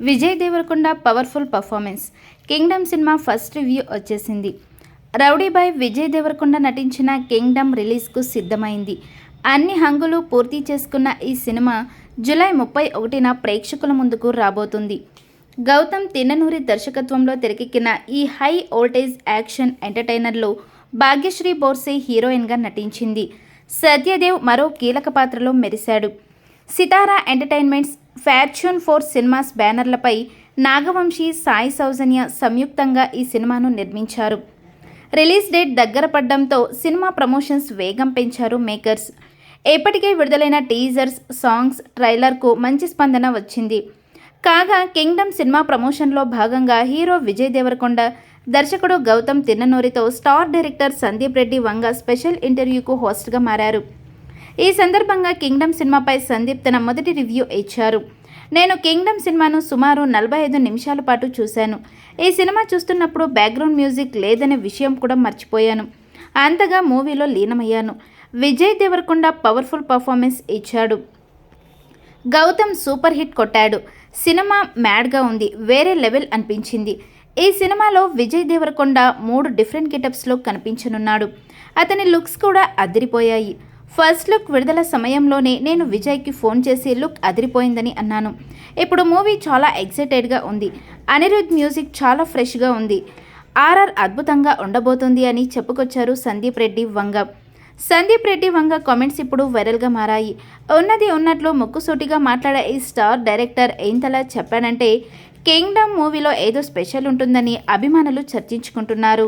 Vijay Deverakonda powerful performance. Kingdom cinema first review వచ్చేసింది. Rowdy boy Vijay Deverakonda నటించిన Kingdom రిలీజ్కు సిద్ధమైంది. అన్ని హంగులు పూర్తి చేసుకున్న ఈ సినిమా జూలై 31న ప్రేక్షకుల ముందుకు రాబోతుంది. గౌతమ్ తిన్ననూరి దర్శకత్వంలో తెరకెక్కిన ఈ హై వోల్టేజ్ యాక్షన్ ఎంటర్టైనర్లో భాగ్యశ్రీ బోర్సే హీరోయిన్గా నటించింది. సత్యదేవ్ మరో కీలక పాత్రలో మెరిశాడు. సితారా ఎంటర్టైన్మెంట్స్, ఫార్చ్యూన్ 4 సినిమాస్ బ్యానర్లపై నాగవంశీ, సాయి సౌజన్య సంయుక్తంగా ఈ సినిమాను నిర్మించారు. రిలీజ్ డేట్ దగ్గర పడడంతో సినిమా ప్రమోషన్స్ వేగం పెంచారు మేకర్స్. ఇప్పటికే విడుదలైన టీజర్స్, సాంగ్స్, ట్రైలర్కు మంచి స్పందన వచ్చింది. కాగా కింగ్డమ్ సినిమా ప్రమోషన్లో భాగంగా హీరో విజయ్ దేవరకొండ, దర్శకుడు Gautam తిన్ననూరితో star director Sandeep Reddy Vanga special ఇంటర్వ్యూకు హోస్ట్గా మారారు. ఈ సందర్భంగా కింగ్డమ్ సినిమాపై సందీప్ తన మొదటి రివ్యూ ఇచ్చారు. నేను కింగ్డమ్ సినిమాను సుమారు 45 నిమిషాల పాటు చూశాను. ఈ సినిమా చూస్తున్నప్పుడు బ్యాక్గ్రౌండ్ మ్యూజిక్ లేదనే విషయం కూడా మర్చిపోయాను. అంతగా మూవీలో లీనమయ్యాను. విజయ్ దేవరకొండ పవర్ఫుల్ పర్ఫార్మెన్స్ ఇచ్చాడు. గౌతమ్ సూపర్ హిట్ కొట్టాడు. సినిమా మ్యాడ్గా ఉంది, వేరే లెవెల్ అనిపించింది. ఈ సినిమాలో విజయ్ దేవరకొండ 3 డిఫరెంట్ గెటప్స్లో కనిపించనున్నాడు. అతని లుక్స్ కూడా అదిరిపోయాయి. ఫస్ట్ లుక్ విడుదల సమయంలోనే నేను విజయ్కి ఫోన్ చేసి లుక్ అదిరిపోయిందని అన్నాను. ఇప్పుడు మూవీ చాలా ఎక్సైటెడ్గా ఉంది. అనిరుద్ మ్యూజిక్ చాలా ఫ్రెష్గా ఉంది. ఆర్ఆర్ అద్భుతంగా ఉండబోతుంది అని చెప్పుకొచ్చారు సందీప్ రెడ్డి వంగ. సందీప్ రెడ్డి వంగ కామెంట్స్ ఇప్పుడు వైరల్గా మారాయి. ఉన్నది ఉన్నట్లు ముక్కుసూటిగా మాట్లాడే ఈ స్టార్ డైరెక్టర్ ఏంతలా చెప్పానంటే కింగ్డమ్ మూవీలో ఏదో స్పెషల్ ఉంటుందని అభిమానులు చర్చించుకుంటున్నారు.